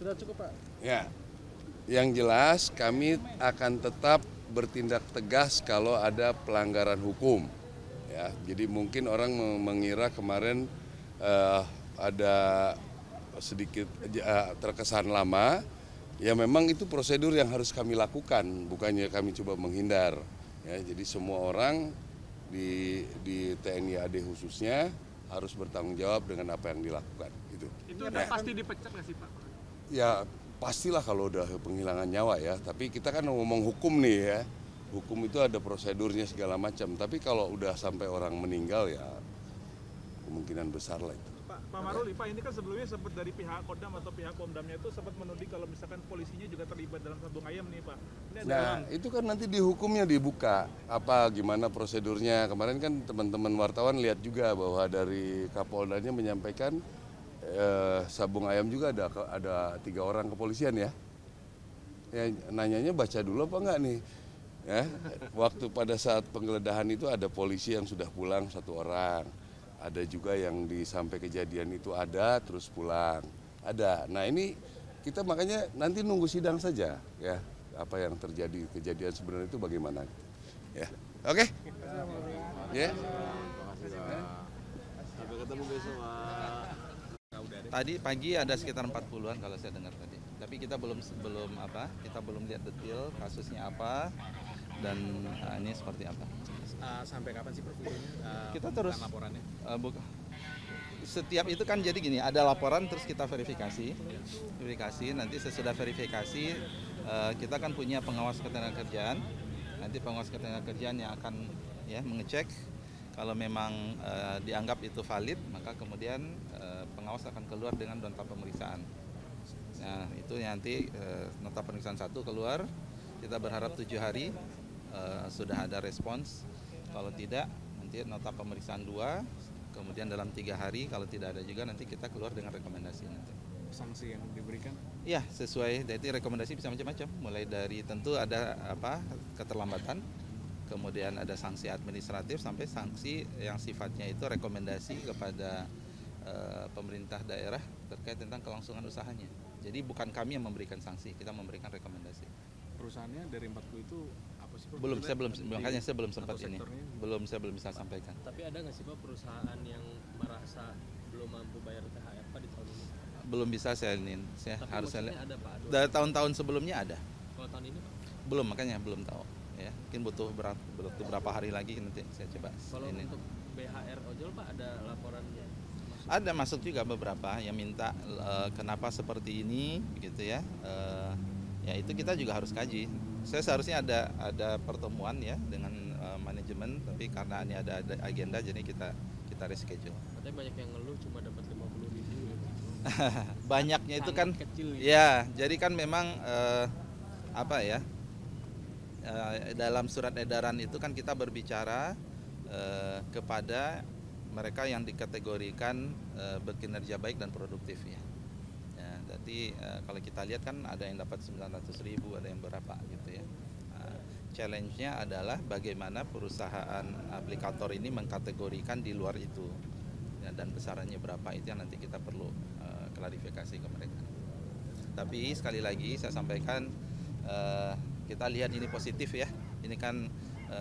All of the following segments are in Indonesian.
Sudah cukup Pak. Ya, yang jelas kami akan tetap bertindak tegas kalau ada pelanggaran hukum. Ya, jadi mungkin orang mengira kemarin ada sedikit terkesan lama. Ya memang itu prosedur yang harus kami lakukan, bukannya kami coba menghindar. Ya, jadi semua orang di TNI AD khususnya harus bertanggung jawab dengan apa yang dilakukan. Itu udah pasti dipecat nggak sih Pak? Ya pastilah kalau udah penghilangan nyawa ya, tapi kita kan ngomong hukum nih ya. Hukum itu ada prosedurnya segala macam, tapi kalau udah sampai orang meninggal ya kemungkinan besar lah itu. Pak Maruli, Pak ini kan sebelumnya sempat dari pihak Kodam atau pihak Pomdamnya itu sempat menuding kalau misalkan polisinya juga terlibat dalam sabung ayam nih Pak. Nah itu kan nanti di hukumnya dibuka apa gimana prosedurnya. Kemarin kan teman-teman wartawan lihat juga bahwa dari Kapoldanya menyampaikan sabung ayam juga ada 3 orang kepolisian ya. Ya nanyanya baca dulu apa enggak nih? Ya, waktu pada saat penggeledahan itu ada polisi yang sudah pulang 1 orang. Ada juga yang sampai kejadian itu ada terus pulang. Ada. Nah ini kita makanya nanti nunggu sidang saja ya. Apa yang terjadi kejadian sebenarnya itu bagaimana. Ya. Oke? Ya. Sampai ketemu besok, Pak. Tadi pagi ada sekitar 40-an kalau saya dengar tadi. Tapi kita belum lihat detail kasusnya apa dan ini seperti apa. Sampai kapan sih persidangannya? Kita terus laporannya. Setiap itu kan jadi gini, ada laporan terus kita verifikasi. Nanti sesudah verifikasi kita kan punya pengawas ketenagakerjaan. Nanti pengawas ketenagakerjaan yang akan mengecek kalau memang dianggap itu valid, maka kemudian pengawas akan keluar dengan nota pemeriksaan. Nah, itu nanti nota pemeriksaan 1 keluar, kita berharap 7 hari sudah ada respons. Kalau tidak, nanti nota pemeriksaan 2, kemudian dalam 3 hari, kalau tidak ada juga nanti kita keluar dengan rekomendasi nanti. Sanksi yang diberikan? Ya, sesuai, jadi rekomendasi bisa macam-macam. Mulai dari tentu ada keterlambatan, kemudian ada sanksi administratif sampai sanksi yang sifatnya itu rekomendasi kepada pemerintah daerah terkait tentang kelangsungan usahanya. Jadi bukan kami yang memberikan sanksi, kita memberikan rekomendasi. Perusahaannya dari 40 itu apa sih? Makanya saya belum sempat ini. Saya belum bisa sampaikan. Tapi ada nggak sih Pak perusahaan yang merasa belum mampu bayar THR Pak di tahun ini? Belum bisa saya harus lihat. Ada Pak? Dari tahun-tahun sebelumnya ada. Kalau tahun ini Pak? Belum, makanya belum tahu. Ya, mungkin butuh berapa hari lagi nanti saya coba. Kalau untuk BHR ojol Pak ada laporannya? Ada masuk juga beberapa yang minta kenapa seperti ini, begitu ya. Ya itu kita juga harus kaji. Saya seharusnya ada pertemuan ya dengan manajemen, tapi karena ini ada agenda jadi kita reschedule. Katanya banyak yang ngeluh cuma dapat 50.000 ya. Banyaknya itu kan kecil, gitu. Ya, jadi kan memang dalam surat edaran itu kan kita berbicara kepada mereka yang dikategorikan berkinerja baik dan produktif ya. Jadi kalau kita lihat kan ada yang dapat 900.000, ada yang berapa gitu ya. Challenge-nya adalah bagaimana perusahaan aplikator ini mengkategorikan di luar itu ya, dan besarannya berapa itu yang nanti kita perlu klarifikasi ke mereka. Tapi sekali lagi saya sampaikan kita lihat ini positif ya. Ini kan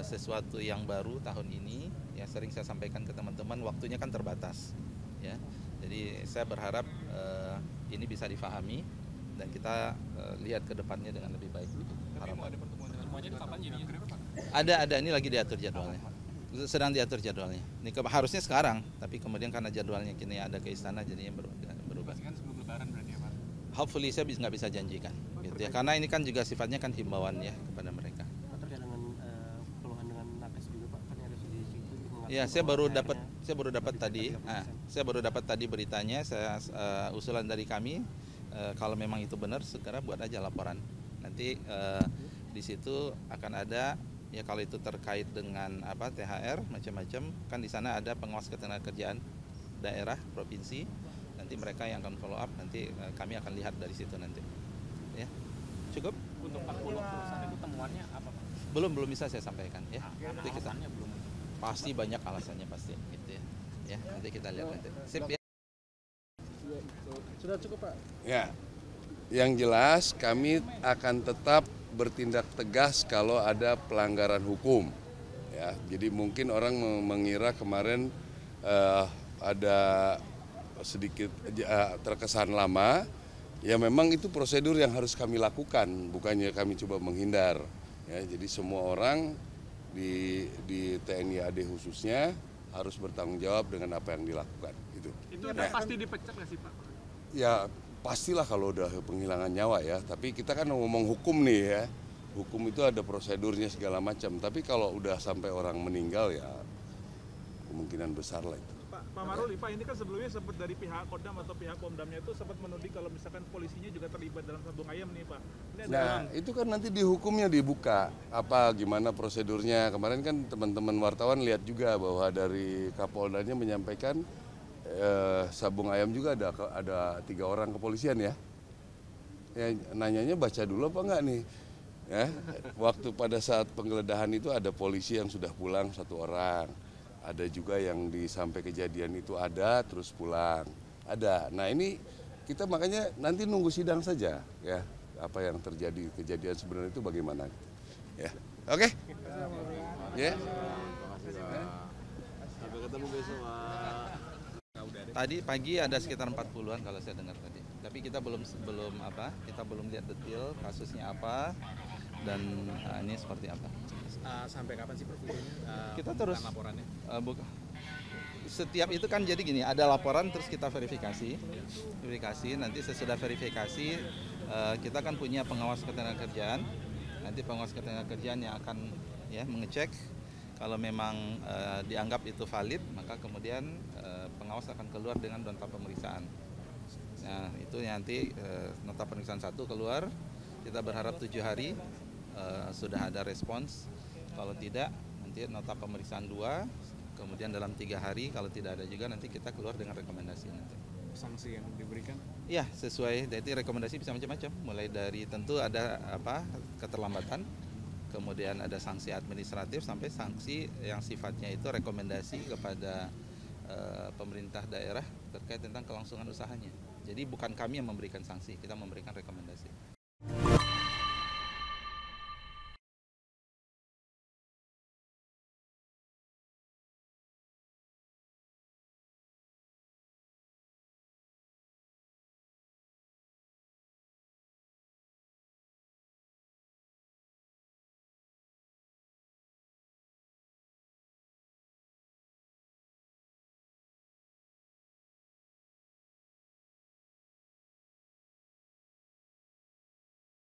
sesuatu yang baru tahun ini ya, sering saya sampaikan ke teman-teman waktunya kan terbatas ya. Jadi saya berharap ini bisa difahami dan kita lihat ke depannya dengan lebih baik. Ada ini lagi diatur jadwalnya. Sedang diatur jadwalnya. Ini harusnya sekarang, tapi kemudian karena jadwalnya kini ada ke istana jadinya berubah. Sebelum Lebaran berarti ya Pak? Hopefully saya nggak bisa janjikan, gitu ya. Karena ini kan juga sifatnya kan himbauan ya kepada mereka. Terkait dengan keluhan dengan nakes juga Pak, kan ada di situ. Ya, saya baru dapat tadi. Saya baru dapat tadi beritanya. Usulan dari kami, kalau memang itu benar, segera buat aja laporan. Nanti di situ akan ada ya, kalau itu terkait dengan THR macam-macam, kan di sana ada pengawas ketenagakerjaan daerah, provinsi. Nanti mereka yang akan follow up. Nanti kami akan lihat dari situ nanti. Ya, cukup. Untuk 40 perusahaan itu temuannya apa Pak? Belum bisa saya sampaikan ya. Nanti kita belum. pasti banyak alasannya pasti gitu ya. Ya, nanti kita lihat nanti. Sip ya. Sudah cukup Pak. Ya. Yang jelas kami akan tetap bertindak tegas kalau ada pelanggaran hukum. Ya, jadi mungkin orang mengira kemarin ada sedikit terkesan lama. Ya memang itu prosedur yang harus kami lakukan, bukannya kami coba menghindar. Ya, jadi semua orang di TNI AD khususnya harus bertanggung jawab dengan apa yang dilakukan. Gitu. Itu udah pasti dipecat nggak sih Pak? Ya pastilah kalau udah penghilangan nyawa ya, tapi kita kan ngomong hukum nih ya. Hukum itu ada prosedurnya segala macam, tapi kalau udah sampai orang meninggal ya kemungkinan besar lah itu. Pak Maruli, Pak ini kan sebelumnya sempat dari pihak Kodam atau pihak Pomdamnya itu sempat menuding kalau misalkan polisinya juga terlibat dalam sabung ayam nih Pak. Ini ada Nah itu kan nanti di hukumnya dibuka apa gimana prosedurnya. Kemarin kan teman-teman wartawan lihat juga bahwa dari Kapoldanya menyampaikan sabung ayam juga ada 3 orang kepolisian ya. Ya nanyanya baca dulu apa enggak nih? Ya, waktu pada saat penggeledahan itu ada polisi yang sudah pulang 1 orang, ada juga yang sampai kejadian itu ada terus pulang, ada. Nah ini kita makanya nanti nunggu sidang saja ya, apa yang terjadi kejadian sebenarnya itu bagaimana. Ya, oke? Ya. Sampai ketemu besok, Pak. Tadi pagi ada sekitar 40-an kalau saya dengar tadi. Tapi kita belum lihat detail kasusnya apa dan ini seperti apa. Sampai kapan sih Prof videonya? Kita terus laporannya. Setiap itu kan jadi gini, ada laporan terus kita verifikasi. Nanti sesudah verifikasi kita kan punya pengawas ketenagakerjaan. Nanti pengawas ketenagakerjaan yang akan mengecek kalau memang dianggap itu valid, maka kemudian pengawas akan keluar dengan nota pemeriksaan. Nah itu nanti nota pemeriksaan 1 keluar, kita berharap 7 hari sudah ada respons. Kalau tidak, nanti nota pemeriksaan 2, kemudian dalam 3 hari kalau tidak ada juga nanti kita keluar dengan rekomendasi nanti. Sanksi yang diberikan? Iya, sesuai. Jadi rekomendasi bisa macam-macam. Mulai dari tentu ada keterlambatan, kemudian ada sanksi administratif sampai sanksi yang sifatnya itu rekomendasi kepada pemerintah daerah terkait tentang kelangsungan usahanya. Jadi bukan kami yang memberikan sanksi, kita memberikan rekomendasi.